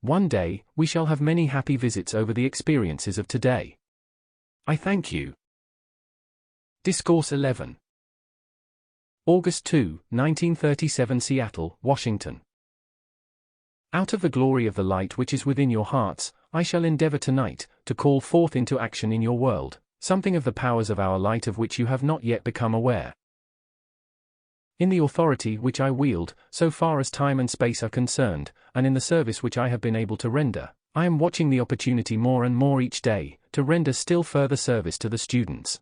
One day, we shall have many happy visits over the experiences of today. I thank you. Discourse 11. August 2, 1937 Seattle, Washington. Out of the glory of the light which is within your hearts, I shall endeavor tonight to call forth into action in your world something of the powers of our light of which you have not yet become aware. In the authority which I wield, so far as time and space are concerned, and in the service which I have been able to render, I am watching the opportunity more and more each day to render still further service to the students.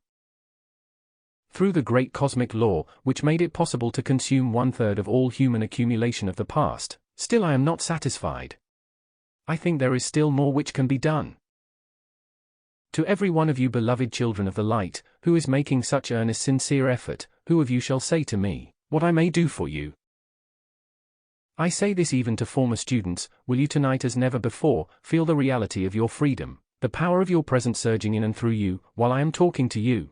Through the great cosmic law, which made it possible to consume 1/3 of all human accumulation of the past, still I am not satisfied. I think there is still more which can be done. To every one of you beloved children of the light, who is making such earnest sincere effort, who of you shall say to me, what I may do for you? I say this even to former students, will you tonight as never before, feel the reality of your freedom, the power of your presence surging in and through you, while I am talking to you?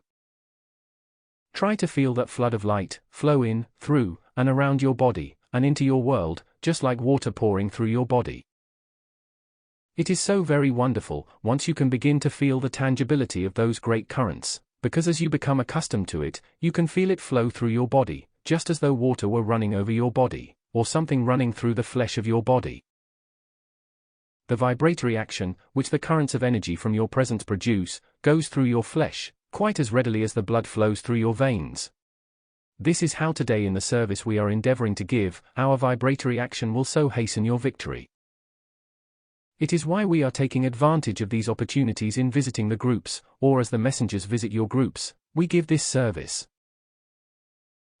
Try to feel that flood of light, flow in, through, and around your body, and into your world, just like water pouring through your body. It is so very wonderful, once you can begin to feel the tangibility of those great currents, because as you become accustomed to it, you can feel it flow through your body, just as though water were running over your body, or something running through the flesh of your body. The vibratory action, which the currents of energy from your presence produce, goes through your flesh, quite as readily as the blood flows through your veins. This is how today in the service we are endeavoring to give, our vibratory action will so hasten your victory. It is why we are taking advantage of these opportunities in visiting the groups, or as the messengers visit your groups, we give this service.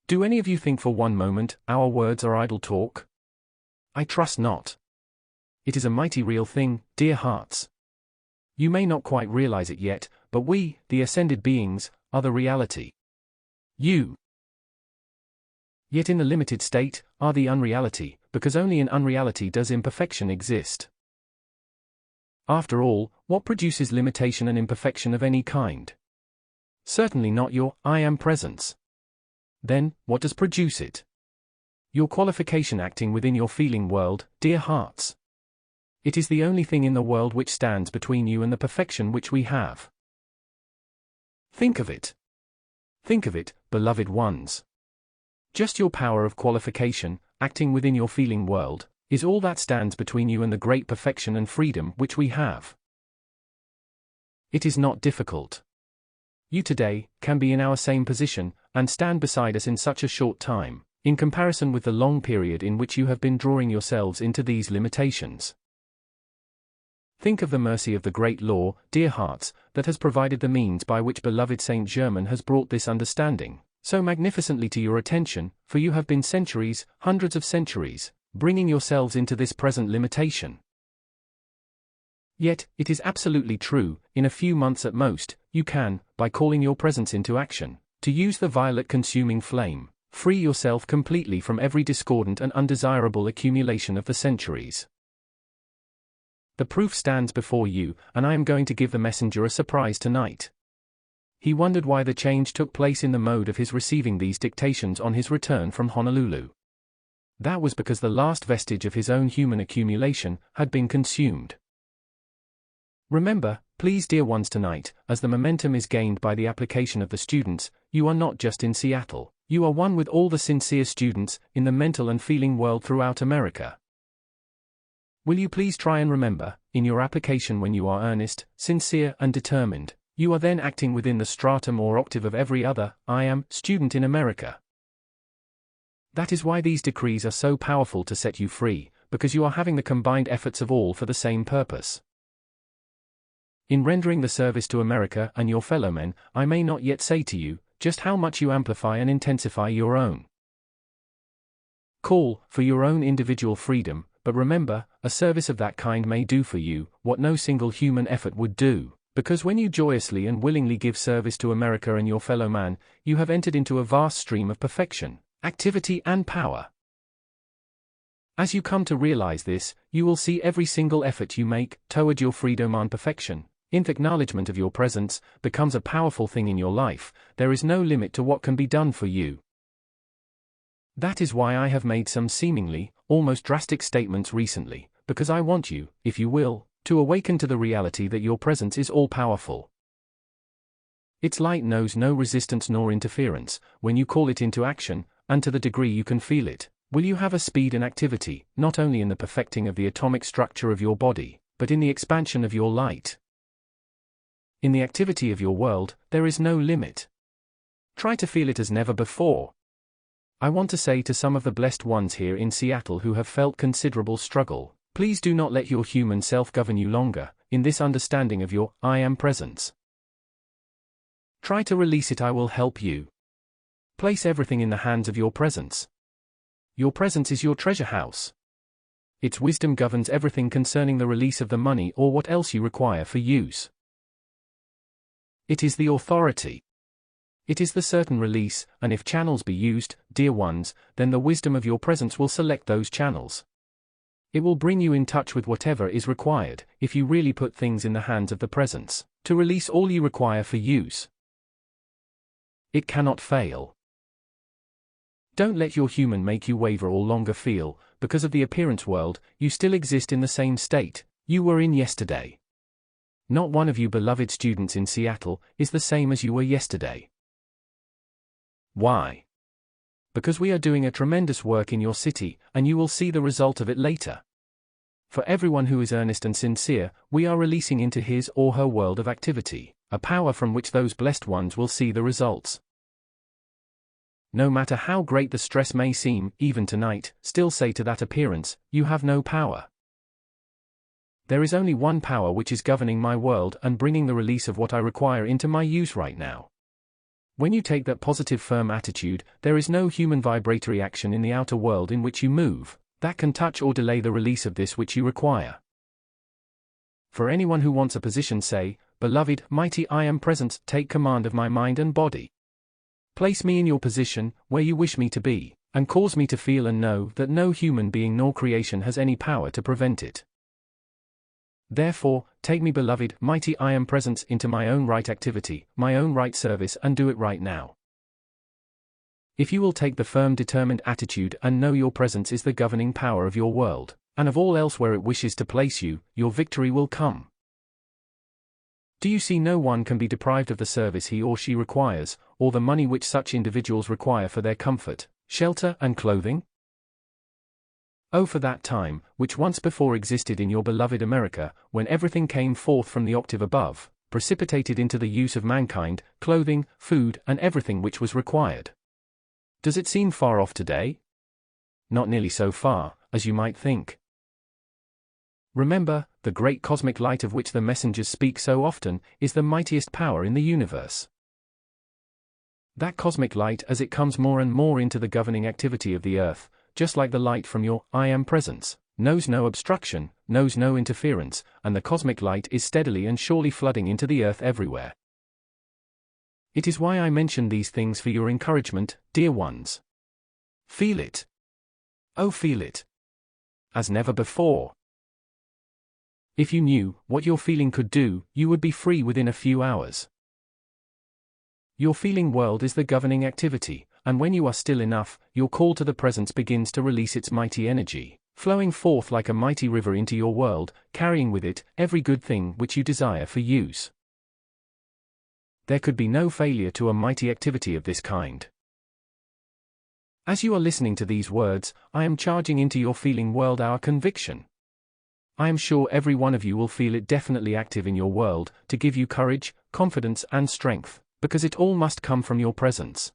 Do any of you think for one moment, our words are idle talk? I trust not. It is a mighty real thing, dear hearts. You may not quite realize it yet, but we, the ascended beings, are the reality. You, yet in the limited state, are the unreality, because only in unreality does imperfection exist. After all, what produces limitation and imperfection of any kind? Certainly not your I am presence. Then, what does produce it? Your qualification acting within your feeling world, dear hearts. It is the only thing in the world which stands between you and the perfection which we have. Think of it. Think of it, beloved ones. Just your power of qualification, acting within your feeling world, is all that stands between you and the great perfection and freedom which we have. It is not difficult. You today can be in our same position, and stand beside us in such a short time, in comparison with the long period in which you have been drawing yourselves into these limitations. Think of the mercy of the great law, dear hearts, that has provided the means by which beloved Saint Germain has brought this understanding so magnificently to your attention, for you have been centuries, hundreds of centuries, bringing yourselves into this present limitation. Yet, it is absolutely true, in a few months at most, you can, by calling your presence into action, to use the violet consuming flame, free yourself completely from every discordant and undesirable accumulation of the centuries. The proof stands before you, and I am going to give the messenger a surprise tonight. He wondered why the change took place in the mode of his receiving these dictations on his return from Honolulu. That was because the last vestige of his own human accumulation had been consumed. Remember, please dear ones tonight, as the momentum is gained by the application of the students, you are not just in Seattle, you are one with all the sincere students in the mental and feeling world throughout America. Will you please try and remember, in your application when you are earnest, sincere and determined, you are then acting within the stratum or octave of every other, I am, student in America. That is why these decrees are so powerful to set you free, because you are having the combined efforts of all for the same purpose. In rendering the service to America and your fellow men, I may not yet say to you, just how much you amplify and intensify your own call for your own individual freedom, but remember, a service of that kind may do for you what no single human effort would do, because when you joyously and willingly give service to America and your fellow man, you have entered into a vast stream of perfection, activity and power. As you come to realize this, you will see every single effort you make toward your freedom and perfection, in the acknowledgement of your presence, becomes a powerful thing in your life. There is no limit to what can be done for you. That is why I have made some seemingly, almost drastic statements recently, because I want you, if you will, to awaken to the reality that your presence is all-powerful. Its light knows no resistance nor interference. When you call it into action, and to the degree you can feel it, will you have a speed and activity, not only in the perfecting of the atomic structure of your body, but in the expansion of your light. In the activity of your world, there is no limit. Try to feel it as never before. I want to say to some of the blessed ones here in Seattle who have felt considerable struggle, please do not let your human self govern you longer, in this understanding of your I am presence. Try to release it. I will help you. Place everything in the hands of your presence. Your presence is your treasure house. Its wisdom governs everything concerning the release of the money or what else you require for use. It is the authority. It is the certain release, and if channels be used, dear ones, then the wisdom of your presence will select those channels. It will bring you in touch with whatever is required, if you really put things in the hands of the presence, to release all you require for use. It cannot fail. Don't let your human make you waver or longer feel, because of the appearance world, you still exist in the same state you were in yesterday. Not one of you beloved students in Seattle is the same as you were yesterday. Why? Because we are doing a tremendous work in your city, and you will see the result of it later. For everyone who is earnest and sincere, we are releasing into his or her world of activity a power from which those blessed ones will see the results. No matter how great the stress may seem, even tonight, still say to that appearance, you have no power. There is only one power which is governing my world and bringing the release of what I require into my use right now. When you take that positive firm attitude, there is no human vibratory action in the outer world in which you move that can touch or delay the release of this which you require. For anyone who wants a position, say, beloved, mighty I am presence, take command of my mind and body. Place me in your position, where you wish me to be, and cause me to feel and know that no human being nor creation has any power to prevent it. Therefore, take me, beloved, mighty I am presence, into my own right activity, my own right service, and do it right now. If you will take the firm determined attitude and know your presence is the governing power of your world, and of all else where it wishes to place you, your victory will come. Do you see no one can be deprived of the service he or she requires, or the money which such individuals require for their comfort, shelter, and clothing? Oh, for that time, which once before existed in your beloved America, when everything came forth from the octave above, precipitated into the use of mankind, clothing, food, and everything which was required. Does it seem far off today? Not nearly so far, as you might think. Remember, the great cosmic light of which the messengers speak so often, is the mightiest power in the universe. That cosmic light, as it comes more and more into the governing activity of the earth, just like the light from your I am presence, knows no obstruction, knows no interference, and the cosmic light is steadily and surely flooding into the earth everywhere. It is why I mention these things, for your encouragement, dear ones. Feel it. Oh, feel it. As never before. If you knew what your feeling could do, you would be free within a few hours. Your feeling world is the governing activity, and when you are still enough, your call to the presence begins to release its mighty energy, flowing forth like a mighty river into your world, carrying with it every good thing which you desire for use. There could be no failure to a mighty activity of this kind. As you are listening to these words, I am charging into your feeling world our conviction. I am sure every one of you will feel it definitely active in your world, to give you courage, confidence, and strength, because it all must come from your presence.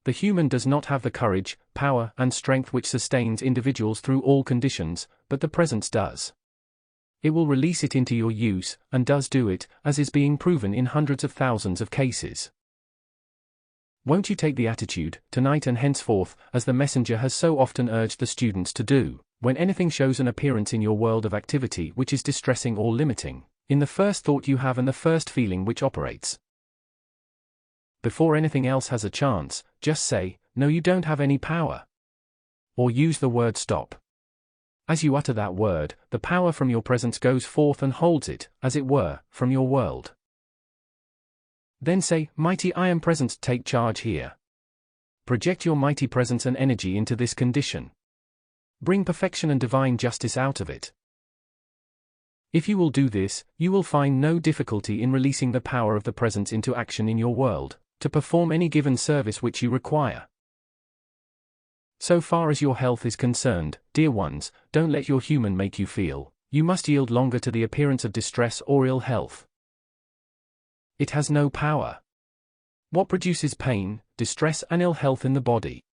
The human does not have the courage, power, and strength which sustains individuals through all conditions, but the presence does. It will release it into your use, and does do it, as is being proven in hundreds of thousands of cases. Won't you take the attitude, tonight and henceforth, as the messenger has so often urged the students to do, when anything shows an appearance in your world of activity which is distressing or limiting, in the first thought you have and the first feeling which operates? Before anything else has a chance, just say, no, you don't have any power. Or use the word stop. As you utter that word, the power from your presence goes forth and holds it, as it were, from your world. Then say, mighty I am presence, take charge here. Project your mighty presence and energy into this condition. Bring perfection and divine justice out of it. If you will do this, you will find no difficulty in releasing the power of the presence into action in your world, to perform any given service which you require. So far as your health is concerned, dear ones, don't let your human make you feel you must yield longer to the appearance of distress or ill health. It has no power. What produces pain, distress and ill health in the body?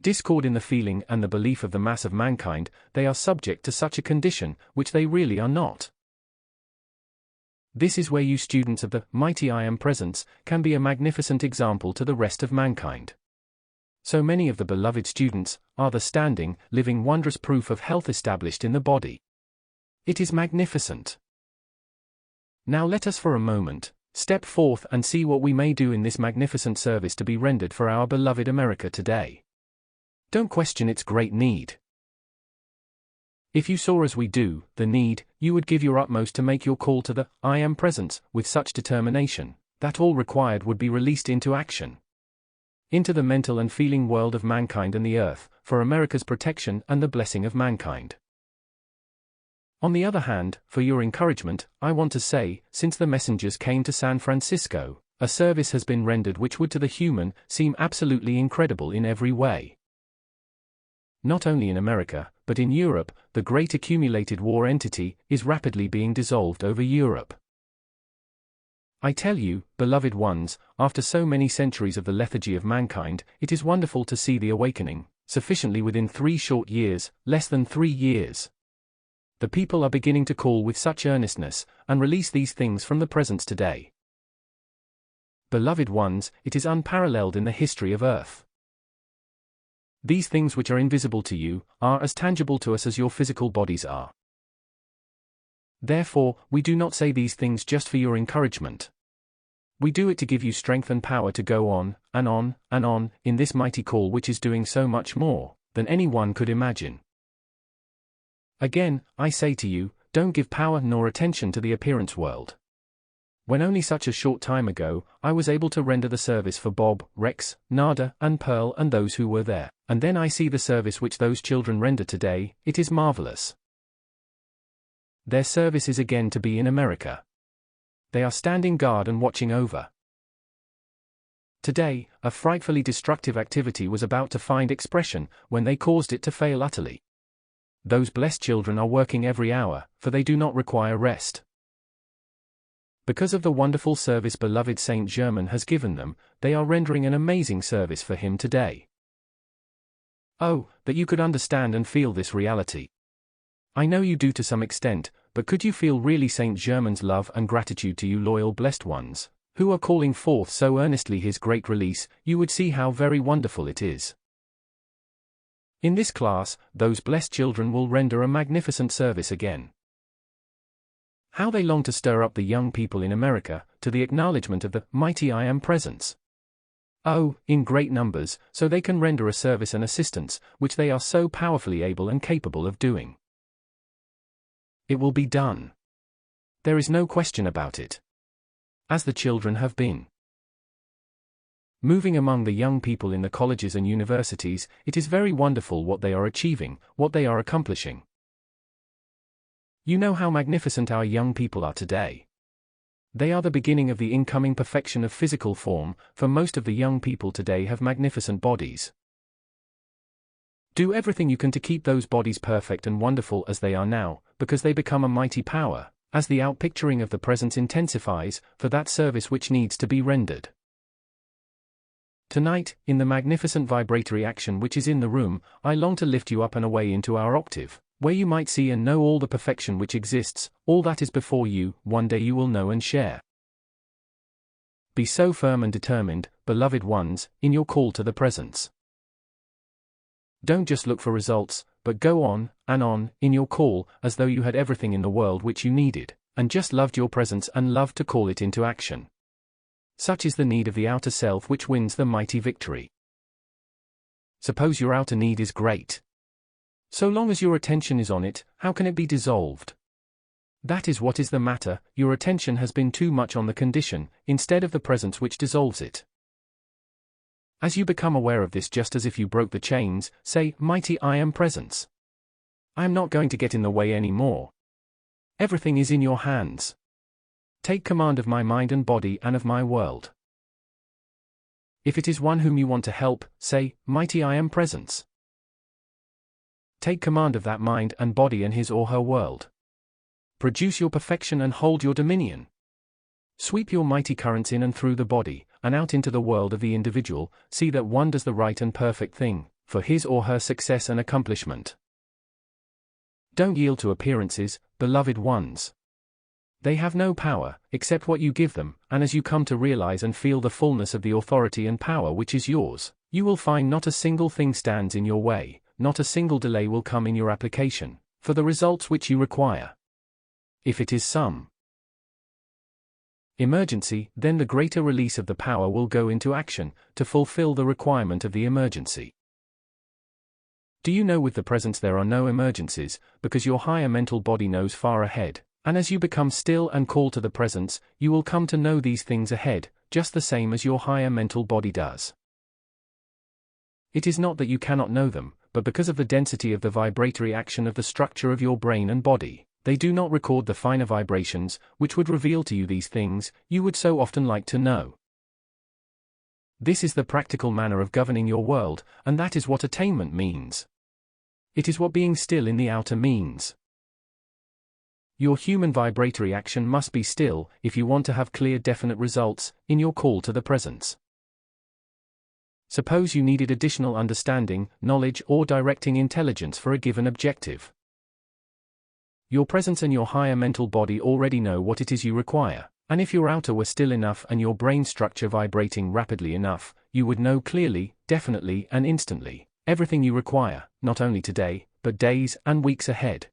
Discord in the feeling and the belief of the mass of mankind, they are subject to such a condition, which they really are not. This is where you students of the mighty I Am Presence can be a magnificent example to the rest of mankind. So many of the beloved students are the standing, living wondrous proof of health established in the body. It is magnificent. Now let us for a moment step forth and see what we may do in this magnificent service to be rendered for our beloved America today. Don't question its great need. If you saw as we do the need, you would give your utmost to make your call to the I Am Presence with such determination that all required would be released into action, into the mental and feeling world of mankind and the earth, for America's protection and the blessing of mankind. On the other hand, for your encouragement, I want to say, since the messengers came to San Francisco, a service has been rendered which would to the human seem absolutely incredible in every way. Not only in America, but in Europe, the great accumulated war entity is rapidly being dissolved over Europe. I tell you, beloved ones, after so many centuries of the lethargy of mankind, it is wonderful to see the awakening, sufficiently within 3 short years, less than 3 years. The people are beginning to call with such earnestness, and release these things from the presence today. Beloved ones, it is unparalleled in the history of earth. These things which are invisible to you, are as tangible to us as your physical bodies are. Therefore, we do not say these things just for your encouragement. We do it to give you strength and power to go on, and on, and on, in this mighty call which is doing so much more than anyone could imagine. Again, I say to you, don't give power nor attention to the appearance world. When only such a short time ago, I was able to render the service for Bob, Rex, Nada, and Pearl and those who were there, and then I see the service which those children render today, it is marvelous. Their service is again to be in America. They are standing guard and watching over. Today, a frightfully destructive activity was about to find expression when they caused it to fail utterly. Those blessed children are working every hour, for they do not require rest. Because of the wonderful service beloved Saint Germain has given them, they are rendering an amazing service for him today. Oh, that you could understand and feel this reality. I know you do to some extent, but could you feel really Saint Germain's love and gratitude to you loyal blessed ones, who are calling forth so earnestly his great release, you would see how very wonderful it is. In this class, those blessed children will render a magnificent service again. How they long to stir up the young people in America to the acknowledgement of the mighty I Am Presence. Oh, in great numbers, so they can render a service and assistance, which they are so powerfully able and capable of doing. It will be done. There is no question about it. As the children have been moving among the young people in the colleges and universities, it is very wonderful what they are achieving, what they are accomplishing. You know how magnificent our young people are today. They are the beginning of the incoming perfection of physical form, for most of the young people today have magnificent bodies. Do everything you can to keep those bodies perfect and wonderful as they are now, because they become a mighty power, as the outpicturing of the presence intensifies, for that service which needs to be rendered. Tonight, in the magnificent vibratory action which is in the room, I long to lift you up and away into our octave, where you might see and know all the perfection which exists, all that is before you, one day you will know and share. Be so firm and determined, beloved ones, in your call to the presence. Don't just look for results, but go on, in your call, as though you had everything in the world which you needed, and just loved your presence and loved to call it into action. Such is the need of the outer self which wins the mighty victory. Suppose your outer need is great. So long as your attention is on it, how can it be dissolved? That is what is the matter, your attention has been too much on the condition, instead of the presence which dissolves it. As you become aware of this just as if you broke the chains, say, Mighty I Am Presence. I am not going to get in the way anymore. Everything is in your hands. Take command of my mind and body and of my world. If it is one whom you want to help, say, Mighty I Am Presence. Take command of that mind and body and his or her world. Produce your perfection and hold your dominion. Sweep your mighty currents in and through the body, and out into the world of the individual, see that one does the right and perfect thing, for his or her success and accomplishment. Don't yield to appearances, beloved ones. They have no power, except what you give them, and as you come to realize and feel the fullness of the authority and power which is yours, you will find not a single thing stands in your way, not a single delay will come in your application, for the results which you require. If it is some emergency, then the greater release of the power will go into action, to fulfill the requirement of the emergency. Do you know with the presence there are no emergencies, because your higher mental body knows far ahead, and as you become still and call to the presence, you will come to know these things ahead, just the same as your higher mental body does. It is not that you cannot know them, but because of the density of the vibratory action of the structure of your brain and body, they do not record the finer vibrations, which would reveal to you these things you would so often like to know. This is the practical manner of governing your world, and that is what attainment means. It is what being still in the outer means. Your human vibratory action must be still, if you want to have clear definite results, in your call to the presence. Suppose you needed additional understanding, knowledge or directing intelligence for a given objective. Your presence and your higher mental body already know what it is you require, and if your outer were still enough and your brain structure vibrating rapidly enough, you would know clearly, definitely and instantly, everything you require, not only today, but days and weeks ahead.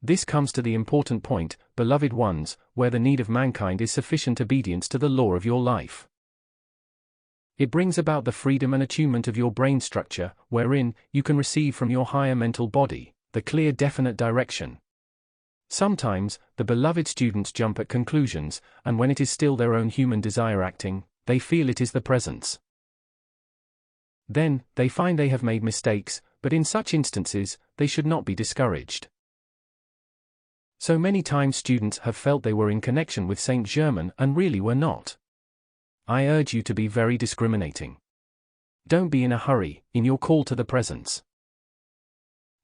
This comes to the important point, beloved ones, where the need of mankind is sufficient obedience to the law of your life. It brings about the freedom and attunement of your brain structure, wherein you can receive from your higher mental body the clear definite direction. Sometimes, the beloved students jump at conclusions, and when it is still their own human desire acting, they feel it is the presence. Then, they find they have made mistakes, but in such instances, they should not be discouraged. So many times students have felt they were in connection with Saint Germain and really were not. I urge you to be very discriminating. Don't be in a hurry, in your call to the presence.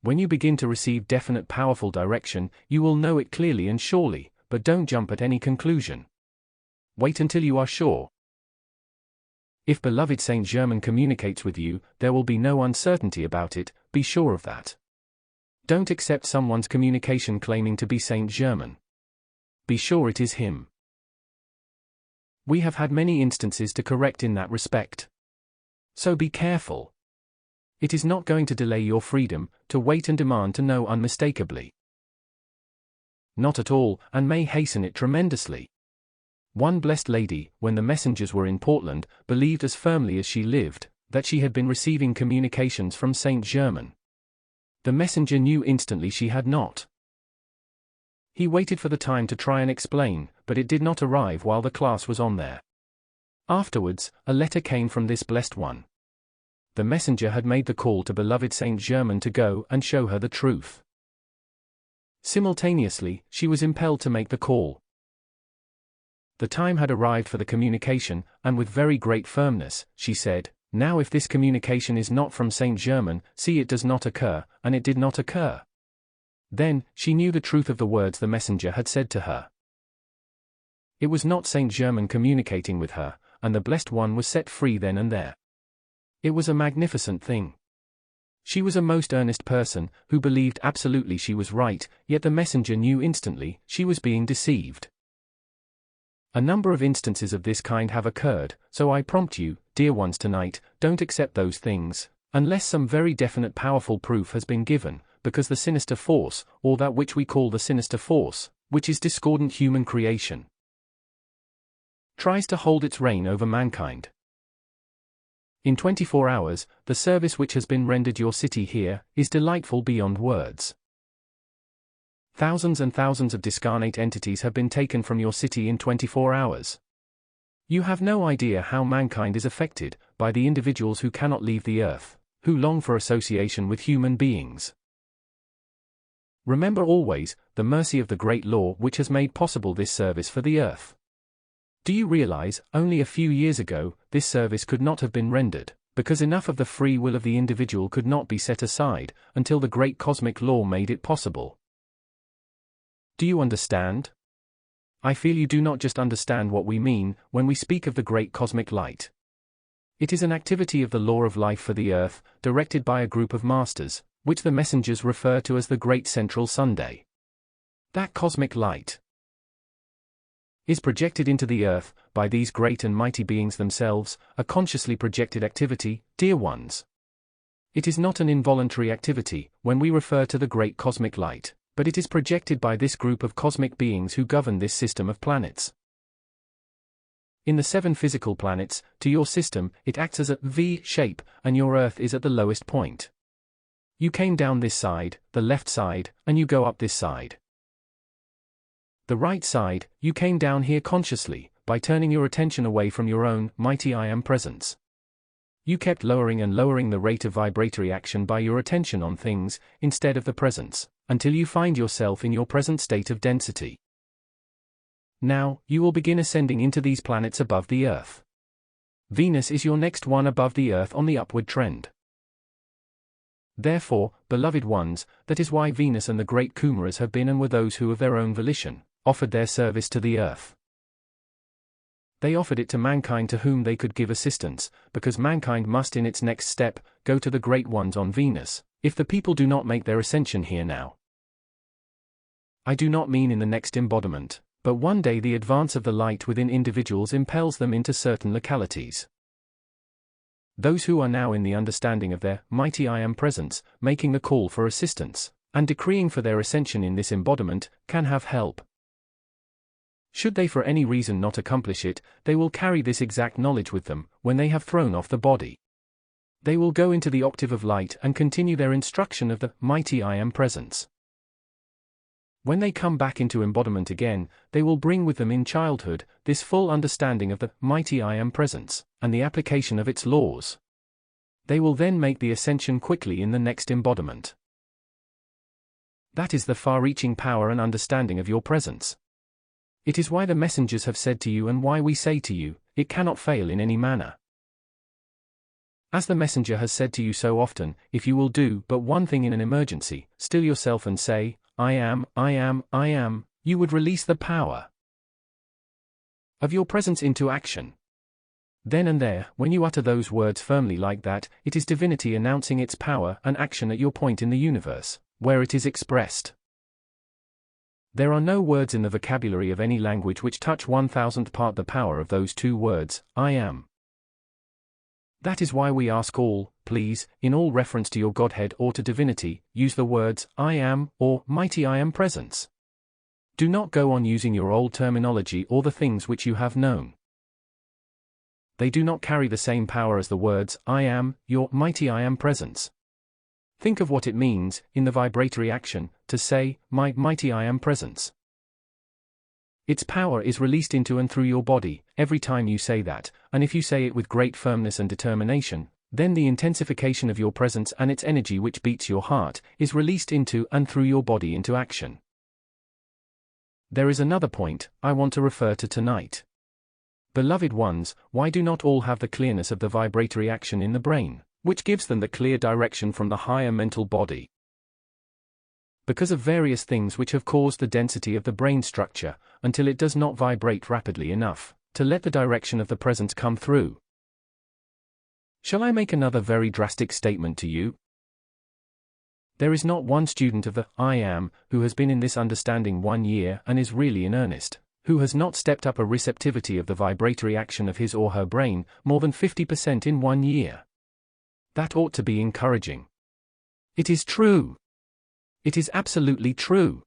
When you begin to receive definite powerful direction, you will know it clearly and surely, but don't jump at any conclusion. Wait until you are sure. If beloved Saint Germain communicates with you, there will be no uncertainty about it, be sure of that. Don't accept someone's communication claiming to be Saint Germain. Be sure it is him. We have had many instances to correct in that respect. So be careful. It is not going to delay your freedom, to wait and demand to know unmistakably. Not at all, and may hasten it tremendously. One blessed lady, when the messengers were in Portland, believed as firmly as she lived, that she had been receiving communications from Saint Germain. The messenger knew instantly she had not. He waited for the time to try and explain, but it did not arrive while the class was on there. Afterwards, a letter came from this blessed one. The messenger had made the call to beloved Saint Germain to go and show her the truth. Simultaneously, she was impelled to make the call. The time had arrived for the communication, and with very great firmness, she said, "Now if this communication is not from Saint Germain, see it does not occur," and it did not occur. Then, she knew the truth of the words the messenger had said to her. It was not Saint Germain communicating with her, and the blessed one was set free then and there. It was a magnificent thing. She was a most earnest person, who believed absolutely she was right, yet the messenger knew instantly she was being deceived. A number of instances of this kind have occurred, so I prompt you, dear ones tonight, don't accept those things, unless some very definite powerful proof has been given, because the sinister force, or that which we call the sinister force, which is discordant human creation, tries to hold its reign over mankind. In 24 hours, the service which has been rendered your city here is delightful beyond words. Thousands and thousands of discarnate entities have been taken from your city in 24 hours. You have no idea how mankind is affected by the individuals who cannot leave the earth, who long for association with human beings. Remember always the mercy of the great law which has made possible this service for the earth. Do you realize, only a few years ago, this service could not have been rendered, because enough of the free will of the individual could not be set aside, until the great cosmic law made it possible. Do you understand? I feel you do not just understand what we mean when we speak of the great cosmic light. It is an activity of the law of life for the earth, directed by a group of masters, which the messengers refer to as the Great Central Sunday. That cosmic light is projected into the earth by these great and mighty beings themselves, a consciously projected activity, dear ones. It is not an involuntary activity when we refer to the great cosmic light, but it is projected by this group of cosmic beings who govern this system of planets. In the 7 physical planets, to your system, it acts as a V shape, and your Earth is at the lowest point. You came down this side, the left side, and you go up this side. The right side, you came down here consciously, by turning your attention away from your own mighty I Am presence. You kept lowering and lowering the rate of vibratory action by your attention on things, instead of the presence, until you find yourself in your present state of density. Now, you will begin ascending into these planets above the Earth. Venus is your next one above the Earth on the upward trend. Therefore, beloved ones, that is why Venus and the great Kumaras have been and were those who of their own volition offered their service to the Earth. They offered it to mankind to whom they could give assistance, because mankind must in its next step go to the great ones on Venus, if the people do not make their ascension here now. I do not mean in the next embodiment, but one day the advance of the light within individuals impels them into certain localities. Those who are now in the understanding of their mighty I Am presence, making the call for assistance, and decreeing for their ascension in this embodiment, can have help. Should they for any reason not accomplish it, they will carry this exact knowledge with them when they have thrown off the body. They will go into the octave of light and continue their instruction of the mighty I Am presence. When they come back into embodiment again, they will bring with them in childhood this full understanding of the mighty I Am presence, and the application of its laws. They will then make the ascension quickly in the next embodiment. That is the far-reaching power and understanding of your presence. It is why the messengers have said to you and why we say to you, it cannot fail in any manner. As the messenger has said to you so often, if you will do but one thing in an emergency, still yourself and say, I am, I am, I am, you would release the power of your presence into action. Then and there, when you utter those words firmly like that, it is divinity announcing its power and action at your point in the universe, where it is expressed. There are no words in the vocabulary of any language which touch 1,000th part the power of those 2 words, I am. That is why we ask all, please, in all reference to your Godhead or to divinity, use the words, I am, or mighty I Am presence. Do not go on using your old terminology or the things which you have known. They do not carry the same power as the words, I am, your mighty I Am presence. Think of what it means, in the vibratory action, to say, my mighty I Am presence. Its power is released into and through your body, every time you say that, and if you say it with great firmness and determination, then the intensification of your presence and its energy which beats your heart, is released into and through your body into action. There is another point I want to refer to tonight. Beloved ones, why do not all have the clearness of the vibratory action in the brain, which gives them the clear direction from the higher mental body? Because of various things which have caused the density of the brain structure, until it does not vibrate rapidly enough to let the direction of the presence come through. Shall I make another very drastic statement to you? There is not one student of the I Am who has been in this understanding 1 year and is really in earnest, who has not stepped up a receptivity of the vibratory action of his or her brain more than 50% in 1 year. That ought to be encouraging. It is true. It is absolutely true.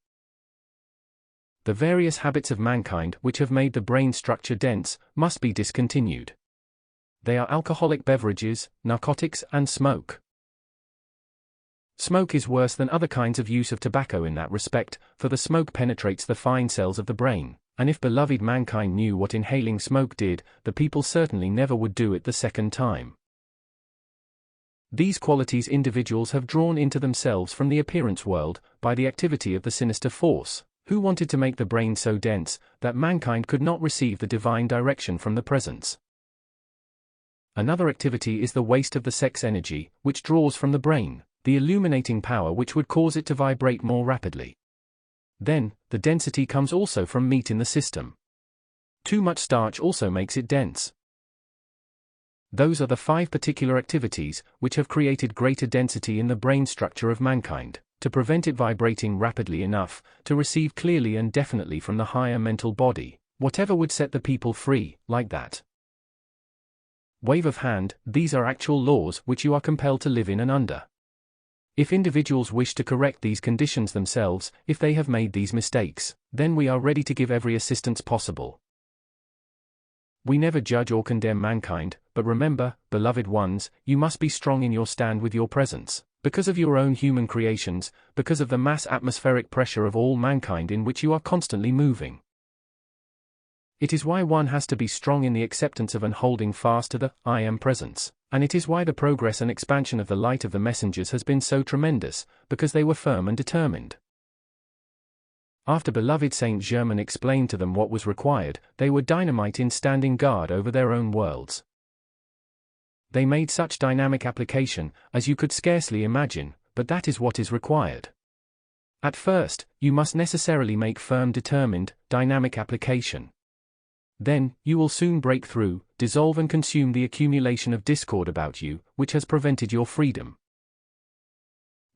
The various habits of mankind which have made the brain structure dense must be discontinued. They are alcoholic beverages, narcotics, and smoke. Smoke is worse than other kinds of use of tobacco in that respect, for the smoke penetrates the fine cells of the brain, and if beloved mankind knew what inhaling smoke did, the people certainly never would do it the second time. These qualities individuals have drawn into themselves from the appearance world, by the activity of the sinister force, who wanted to make the brain so dense, that mankind could not receive the divine direction from the presence. Another activity is the waste of the sex energy, which draws from the brain, the illuminating power which would cause it to vibrate more rapidly. Then, the density comes also from meat in the system. Too much starch also makes it dense. Those are the 5 particular activities which have created greater density in the brain structure of mankind, to prevent it vibrating rapidly enough to receive clearly and definitely from the higher mental body, whatever would set the people free, like that. Wave of hand, these are actual laws which you are compelled to live in and under. If individuals wish to correct these conditions themselves, if they have made these mistakes, then we are ready to give every assistance possible. We never judge or condemn mankind, but remember, beloved ones, you must be strong in your stand with your presence, because of your own human creations, because of the mass atmospheric pressure of all mankind in which you are constantly moving. It is why one has to be strong in the acceptance of and holding fast to the I am presence, and it is why the progress and expansion of the light of the messengers has been so tremendous, because they were firm and determined. After beloved Saint Germain explained to them what was required, they were dynamite in standing guard over their own worlds. They made such dynamic application, as you could scarcely imagine, but that is what is required. At first, you must necessarily make firm determined, dynamic application. Then, you will soon break through, dissolve and consume the accumulation of discord about you, which has prevented your freedom.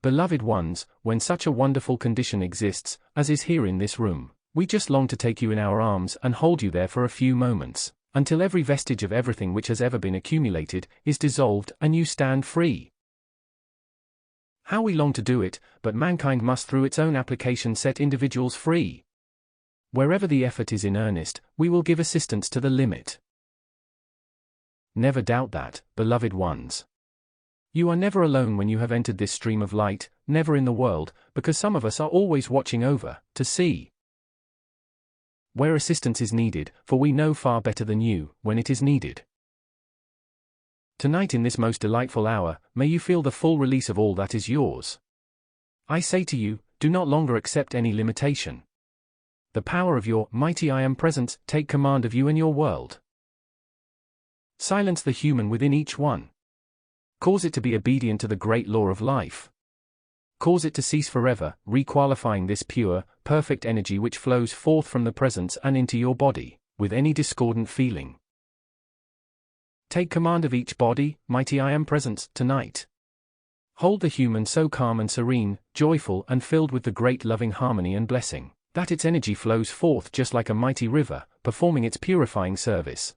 Beloved ones, when such a wonderful condition exists, as is here in this room, we just long to take you in our arms and hold you there for a few moments, until every vestige of everything which has ever been accumulated is dissolved and you stand free. How we long to do it, but mankind must through its own application set individuals free. Wherever the effort is in earnest, we will give assistance to the limit. Never doubt that, beloved ones. You are never alone when you have entered this stream of light, never in the world, because some of us are always watching over, to see where assistance is needed, for we know far better than you, when it is needed. Tonight in this most delightful hour, may you feel the full release of all that is yours. I say to you, do not longer accept any limitation. The power of your mighty I am presence take command of you and your world. Silence the human within each one. Cause it to be obedient to the great law of life. Cause it to cease forever, requalifying this pure, perfect energy which flows forth from the presence and into your body, with any discordant feeling. Take command of each body, mighty I am presence, tonight. Hold the human so calm and serene, joyful and filled with the great loving harmony and blessing, that its energy flows forth just like a mighty river, performing its purifying service.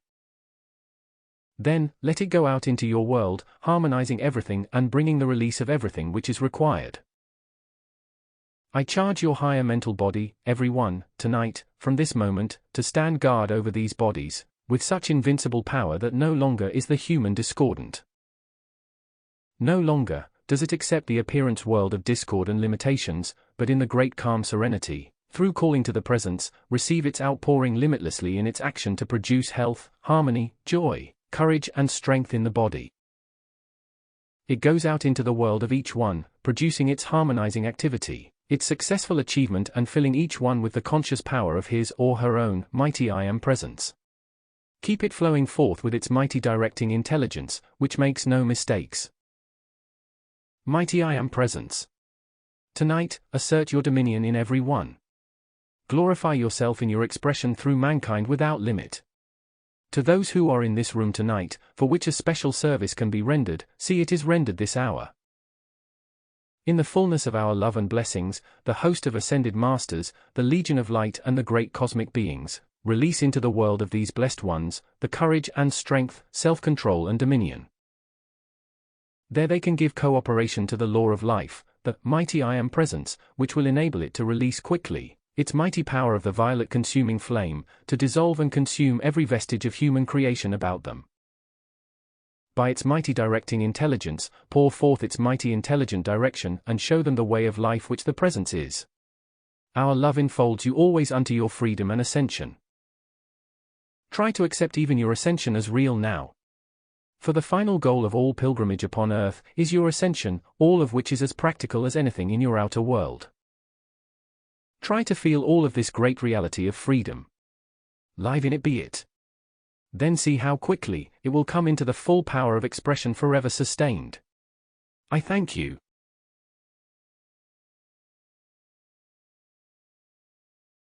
Then, let it go out into your world, harmonizing everything and bringing the release of everything which is required. I charge your higher mental body, every one, tonight, from this moment, to stand guard over these bodies, with such invincible power that no longer is the human discordant. No longer does it accept the appearance world of discord and limitations, but in the great calm serenity, through calling to the presence, receive its outpouring limitlessly in its action to produce health, harmony, joy, courage and strength in the body. It goes out into the world of each one, producing its harmonizing activity, its successful achievement and filling each one with the conscious power of his or her own mighty I am presence. Keep it flowing forth with its mighty directing intelligence, which makes no mistakes. Mighty I am presence. Tonight, assert your dominion in every one. Glorify yourself in your expression through mankind without limit. To those who are in this room tonight, for which a special service can be rendered, see it is rendered this hour. In the fullness of our love and blessings, the host of ascended masters, the legion of light and the great cosmic beings, release into the world of these blessed ones, the courage and strength, self-control and dominion. There they can give cooperation to the law of life, the mighty I am presence, which will enable it to release quickly its mighty power of the violet consuming flame, to dissolve and consume every vestige of human creation about them. By its mighty directing intelligence, pour forth its mighty intelligent direction and show them the way of life which the presence is. Our love enfolds you always unto your freedom and ascension. Try to accept even your ascension as real now. For the final goal of all pilgrimage upon earth is your ascension, all of which is as practical as anything in your outer world. Try to feel all of this great reality of freedom. Live in it, be it. Then see how quickly it will come into the full power of expression forever sustained. I thank you.